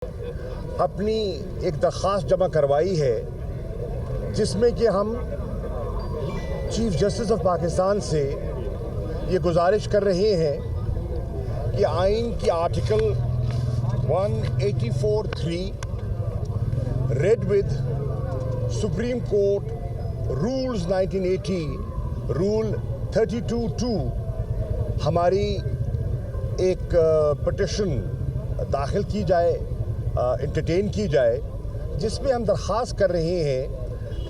اپنی ایک درخواست جمع کروائی ہے جس میں کہ ہم چیف جسٹس آف پاکستان سے یہ گزارش کر رہے ہیں کہ آئین کی article 184(3) read with Supreme Court rules 1980 rule 32(2) ہماری ایک پٹیشن داخل کی جائے، انٹرٹین کی جائے، جس میں ہم درخواست کر رہے ہیں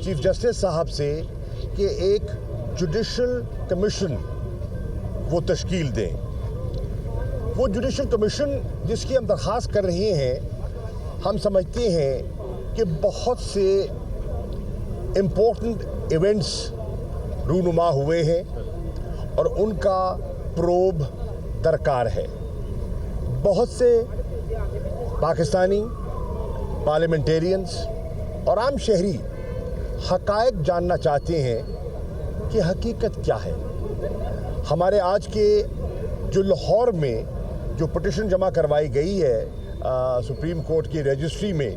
چیف جسٹس صاحب سے کہ ایک جوڈیشل کمیشن وہ تشکیل دیں۔ وہ جوڈیشل کمیشن جس کی ہم درخواست کر رہے ہیں، ہم سمجھتے ہیں کہ بہت سے امپورٹنٹ ایونٹس رونما ہوئے ہیں اور ان کا پروب درکار ہے۔ بہت سے پاکستانی پارلیمنٹیرینز اور عام شہری حقائق جاننا چاہتے ہیں کہ حقیقت کیا ہے۔ ہمارے آج کے جو لاہور میں جو پٹیشن جمع کروائی گئی ہے سپریم کورٹ کی رجسٹری میں،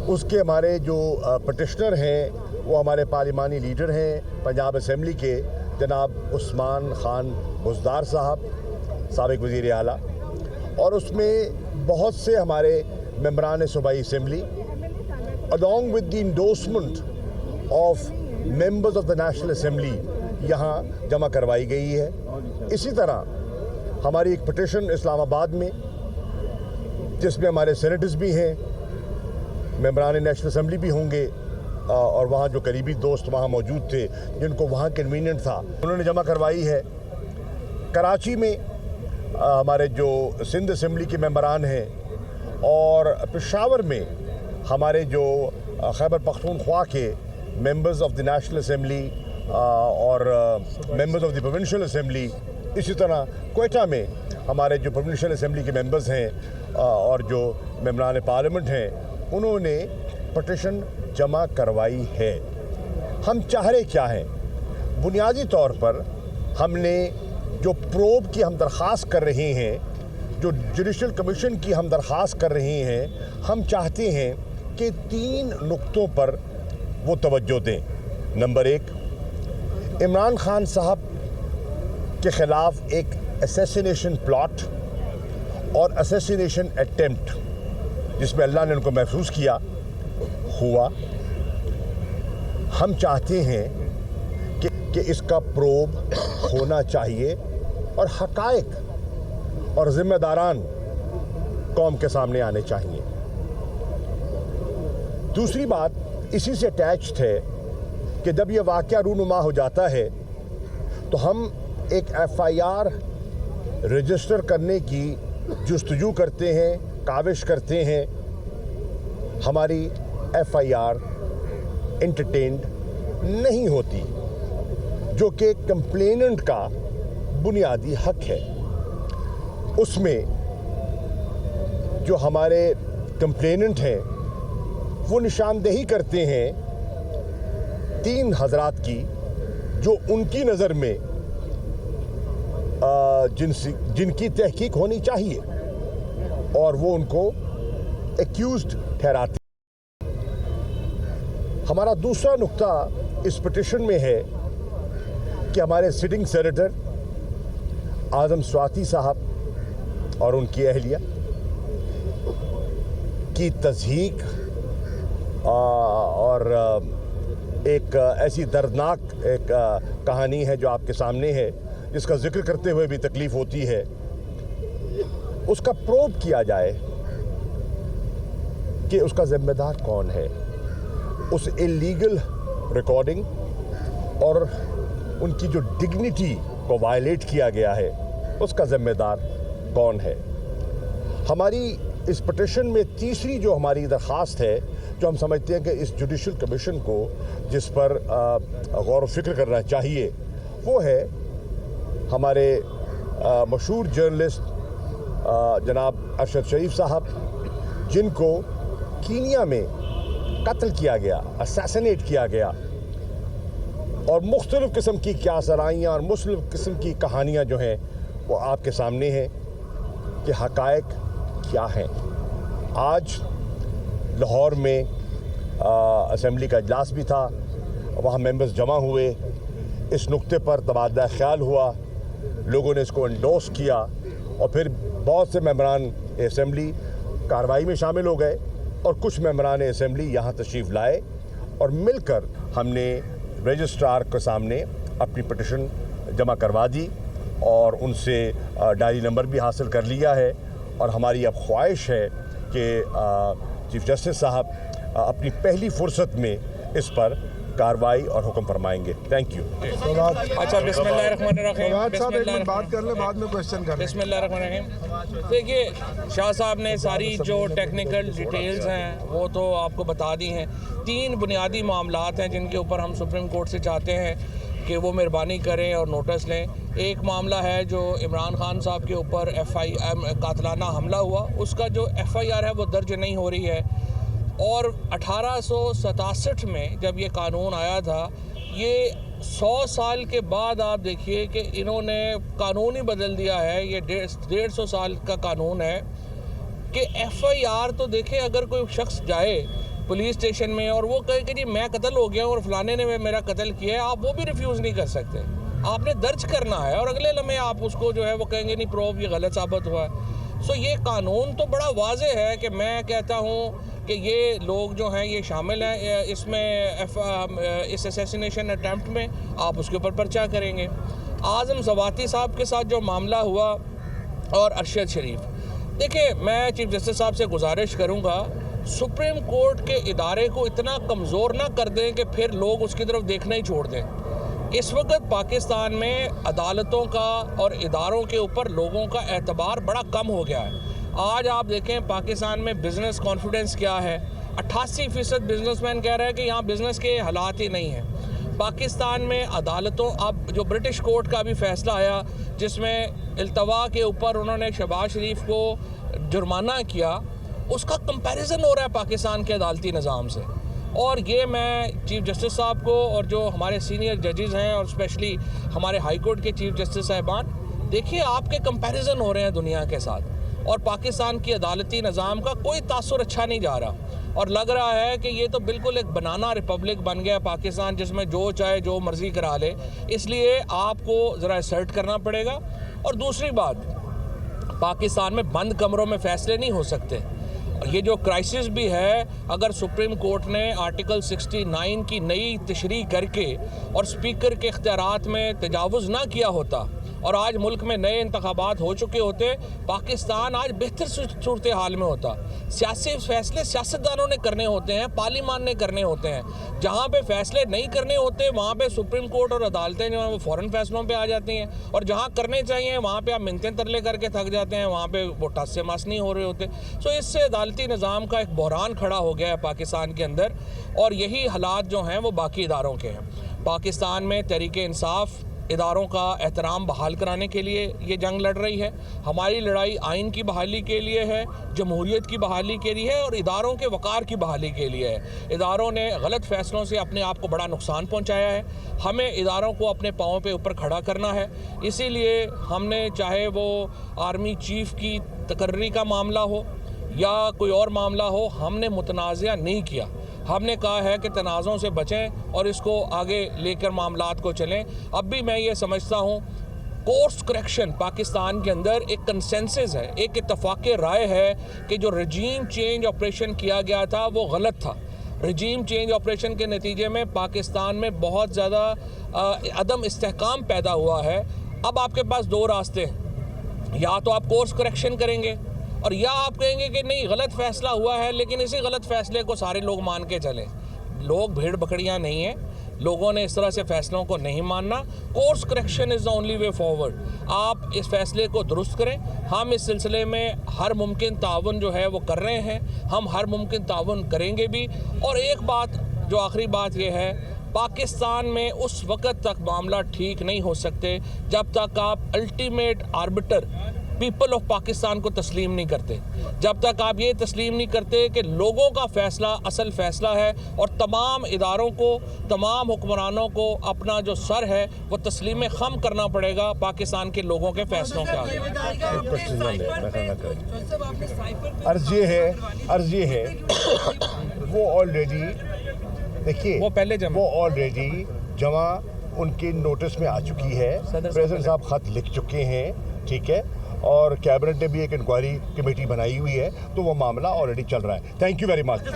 اس کے ہمارے جو پٹیشنر ہیں وہ ہمارے پارلیمانی لیڈر ہیں پنجاب اسمبلی کے جناب عثمان خان بزدار صاحب، سابق وزیر اعلیٰ، اور اس میں بہت سے ہمارے ممبران صوبائی assembly along with the endorsement of members of the National Assembly یہاں جمع کروائی گئی ہے۔ اسی طرح ہماری ایک پٹیشن اسلام آباد میں جس میں ہمارے سینیٹرز بھی ہیں، ممبران نیشنل اسمبلی بھی ہوں گے، اور وہاں جو قریبی دوست وہاں موجود تھے جن کو وہاں کنوینئنٹ تھا، انہوں نے جمع کروائی ہے۔ کراچی میں ہمارے جو سندھ اسمبلی کے ممبران ہیں، اور پشاور میں ہمارے جو خیبر پختونخوا کے members of the national assembly اور members of the provincial assembly, اسی طرح کوئٹہ میں ہمارے جو پروونشل اسمبلی کے ممبرز ہیں اور جو ممبران پارلیمنٹ ہیں، انہوں نے پٹیشن جمع کروائی ہے۔ ہم چاہ رہے کیا ہیں؟ بنیادی طور پر ہم نے جو پروب کی ہم درخواست کر رہے ہیں، جو جوڈیشل کمیشن کی ہم درخواست کر رہے ہیں، ہم چاہتے ہیں کہ 3 نقطوں پر وہ توجہ دیں۔ نمبر 1، عمران خان صاحب کے خلاف ایک اسیسینیشن پلاٹ اور اسیسینیشن اٹیمپٹ جس میں اللہ نے ان کو محفوظ کیا ہوا، ہم چاہتے ہیں کہ اس کا پروب ہونا چاہیے اور حقائق اور ذمہ داران قوم کے سامنے آنے چاہیے۔ دوسری بات اسی سے اٹیچڈ ہے کہ جب یہ واقعہ رونما ہو جاتا ہے تو ہم ایک FIR رجسٹر کرنے کی جستجو کرتے ہیں، کاوش کرتے ہیں۔ ہماری FIR انٹرٹینڈ نہیں ہوتی، جو کہ کمپلیننٹ کا بنیادی حق ہے۔ اس میں جو ہمارے کمپلیننٹ ہیں وہ نشاندہی کرتے ہیں 3 حضرات کی جو ان کی نظر میں جن کی تحقیق ہونی چاہیے، اور وہ ان کو ایکیوزڈ ٹھہراتے ہیں۔ ہمارا دوسرا نقطہ اس پٹیشن میں ہے کہ ہمارے سٹنگ سینیٹر اعظم سواتی صاحب اور ان کی اہلیہ کی تضحیک اور ایک ایسی دردناک ایک کہانی ہے جو آپ کے سامنے ہے، جس کا ذکر کرتے ہوئے بھی تکلیف ہوتی ہے۔ اس کا پروب کیا جائے کہ اس کا ذمہ دار کون ہے، اس اللیگل ریکارڈنگ اور ان کی جو ڈگنیٹی کو وائلیٹ کیا گیا ہے، اس کا ذمہ دار کون ہے۔ ہماری اس پٹیشن میں تیسری جو ہماری درخواست ہے، جو ہم سمجھتے ہیں کہ اس جوڈیشل کمیشن کو جس پر غور و فکر کرنا چاہیے، وہ ہے ہمارے مشہور جرنلسٹ جناب ارشد شریف صاحب، جن کو کینیا میں قتل کیا گیا، اسیسنیٹ کیا گیا، اور مختلف قسم کی کیاسرائیاں اور مختلف قسم کی کہانیاں جو ہیں وہ آپ کے سامنے ہیں کہ حقائق کیا ہیں۔ آج لاہور میں اسمبلی کا اجلاس بھی تھا, وہاں ممبرز جمع ہوئے, اس نقطے پر تبادلہ خیال ہوا, لوگوں نے اس کو انڈورس کیا اور پھر بہت سے ممبران اسمبلی کارروائی میں شامل ہو گئے اور کچھ ممبران اسمبلی یہاں تشریف لائے اور مل کر ہم نے رجسٹرار کے سامنے اپنی پٹیشن جمع کروا دی اور ان سے ڈائری نمبر بھی حاصل کر لیا ہے, اور ہماری اب خواہش ہے کہ چیف جسٹس صاحب اپنی پہلی فرصت میں اس پر کاروائی اور حکم فرمائیں گے. Thank you. اچھا, بسم اللہ الرحمن الرحیم. صاحب ایک منٹ بات کر لیں, بعد میں کوشچن کر لیں. بسم اللہ الرحمن الرحیم. دیکھیے, شاہ صاحب نے ساری جو ٹیکنیکل ڈیٹیلز ہیں وہ تو آپ کو بتا دی ہیں. 3 بنیادی معاملات ہیں جن کے اوپر ہم سپریم کورٹ سے چاہتے ہیں کہ وہ مہربانی کریں اور نوٹس لیں. ایک معاملہ ہے جو عمران خان صاحب کے اوپر قاتلانہ حملہ ہوا, اس کا جو FIR ہے وہ درج نہیں ہو رہی ہے, اور 1867 میں جب یہ قانون آیا تھا, یہ 100 سال کے بعد آپ دیکھیے کہ انہوں نے قانون ہی بدل دیا ہے. یہ 150 سال کا قانون ہے کہ FIR تو دیکھیں, اگر کوئی شخص جائے پولیس اسٹیشن میں اور وہ کہے کہ جی میں قتل ہو گیا ہوں اور فلانے نے میرا قتل کیا ہے, آپ وہ بھی ریفیوز نہیں کر سکتے. آپ نے درج کرنا ہے اور اگلے لمحے آپ اس کو جو ہے وہ کہیں گے نہیں پروف یہ غلط ثابت ہوا ہے. سو یہ قانون تو بڑا واضح ہے کہ میں کہتا ہوں کہ یہ لوگ جو ہیں یہ شامل ہیں اس میں, اس اسیسینیشن اٹیمپٹ میں. آپ اس کے اوپر پرچہ کریں گے. اعظم زواتی صاحب کے ساتھ جو معاملہ ہوا اور ارشد شریف, دیکھیں میں چیف جسٹس صاحب سے گزارش کروں گا سپریم کورٹ کے ادارے کو اتنا کمزور نہ کر دیں کہ پھر لوگ اس کی طرف دیکھنا ہی چھوڑ دیں. اس وقت پاکستان میں عدالتوں کا اور اداروں کے اوپر لوگوں کا اعتبار بڑا کم ہو گیا ہے. آج آپ دیکھیں پاکستان میں بزنس کانفیڈنس کیا ہے, 88% بزنس مین کہہ رہے ہیں کہ یہاں بزنس کے حالات ہی نہیں ہیں. پاکستان میں عدالتوں, اب جو برٹش کورٹ کا بھی فیصلہ آیا جس میں التوا کے اوپر انہوں نے شہباز شریف کو جرمانہ کیا, اس کا کمپیریزن ہو رہا ہے پاکستان کے عدالتی نظام سے. اور یہ میں چیف جسٹس صاحب کو اور جو ہمارے سینئر ججز ہیں اور اسپیشلی ہمارے ہائی کورٹ کے چیف جسٹس صاحبان, دیکھیے آپ کے کمپیریزن ہو رہے ہیں دنیا کے ساتھ, اور پاکستان کی عدالتی نظام کا کوئی تاثر اچھا نہیں جا رہا, اور لگ رہا ہے کہ یہ تو بالکل ایک بنانا ریپبلک بن گیا پاکستان جس میں جو چاہے جو مرضی کرا لے. اس لیے آپ کو ذرا اسرٹ کرنا پڑے گا. اور دوسری بات, پاکستان میں بند کمروں میں فیصلے نہیں ہو سکتے. یہ جو کرائسس بھی ہے, اگر سپریم کورٹ نے آرٹیکل 69 کی نئی تشریح کر کے اور اسپیکر کے اختیارات میں تجاوز نہ کیا ہوتا اور آج ملک میں نئے انتخابات ہو چکے ہوتے, پاکستان آج بہتر صورتحال میں ہوتا. سیاسی فیصلے سیاستدانوں نے کرنے ہوتے ہیں, پارلیمان نے کرنے ہوتے ہیں. جہاں پہ فیصلے نہیں کرنے ہوتے وہاں پہ سپریم کورٹ اور عدالتیں جو ہیں وہ فوراً فیصلوں پہ آ جاتی ہیں, اور جہاں کرنے چاہیے وہاں پہ آپ منتیں ترلے کر کے تھک جاتے ہیں, وہاں پہ وہ ٹس سے مس نہیں ہو رہے ہوتے. سو اس سے عدالتی نظام کا ایک بحران کھڑا ہو گیا ہے پاکستان کے اندر, اور یہی حالات جو ہیں وہ باقی اداروں کے ہیں. پاکستان میں تحریک انصاف اداروں کا احترام بحال کرانے کے لیے یہ جنگ لڑ رہی ہے. ہماری لڑائی آئین کی بحالی کے لیے ہے, جمہوریت کی بحالی کے لیے ہے, اور اداروں کے وقار کی بحالی کے لیے ہے. اداروں نے غلط فیصلوں سے اپنے آپ کو بڑا نقصان پہنچایا ہے. ہمیں اداروں کو اپنے پاؤں پہ اوپر کھڑا کرنا ہے. اسی لیے ہم نے, چاہے وہ آرمی چیف کی تقرری کا معاملہ ہو یا کوئی اور معاملہ ہو, ہم نے متنازعہ نہیں کیا. ہم نے کہا ہے کہ تنازعوں سے بچیں اور اس کو آگے لے کر معاملات کو چلیں. اب بھی میں یہ سمجھتا ہوں کورس کریکشن پاکستان کے اندر ایک کنسنسس ہے, ایک اتفاق رائے ہے کہ جو رجیم چینج آپریشن کیا گیا تھا وہ غلط تھا. رجیم چینج آپریشن کے نتیجے میں پاکستان میں بہت زیادہ عدم استحکام پیدا ہوا ہے. اب آپ کے پاس 2 راستے ہیں, یا تو آپ کورس کریکشن کریں گے اور یا آپ کہیں گے کہ نہیں غلط فیصلہ ہوا ہے لیکن اسی غلط فیصلے کو سارے لوگ مان کے چلیں. لوگ بھیڑ بکریاں نہیں ہیں, لوگوں نے اس طرح سے فیصلوں کو نہیں ماننا. Course correction is the only way forward. آپ اس فیصلے کو درست کریں. ہم اس سلسلے میں ہر ممکن تعاون جو ہے وہ کر رہے ہیں, ہم ہر ممکن تعاون کریں گے بھی. اور ایک بات جو آخری بات یہ ہے, پاکستان میں اس وقت تک معاملہ ٹھیک نہیں ہو سکتے جب تک آپ الٹیمیٹ آربٹر پیپل آف پاکستان کو تسلیم نہیں کرتے. جب تک آپ یہ تسلیم نہیں کرتے کہ لوگوں کا فیصلہ اصل فیصلہ ہے اور تمام اداروں کو, تمام حکمرانوں کو اپنا جو سر ہے وہ تسلیم خم کرنا پڑے گا پاکستان کے لوگوں کے فیصلوں کے آگے. عرض یہ ہے وہ آلریڈی دیکھیے وہ آلریڈی جمع ان کے نوٹس میں آ چکی ہے. پریزیڈنٹ صاحب خط لکھ چکے ہیں, ٹھیک ہے, اور کیبنٹ نے بھی ایک انکوائری کمیٹی بنائی ہوئی ہے, تو وہ معاملہ آلریڈی چل رہا ہے. Thank you very much.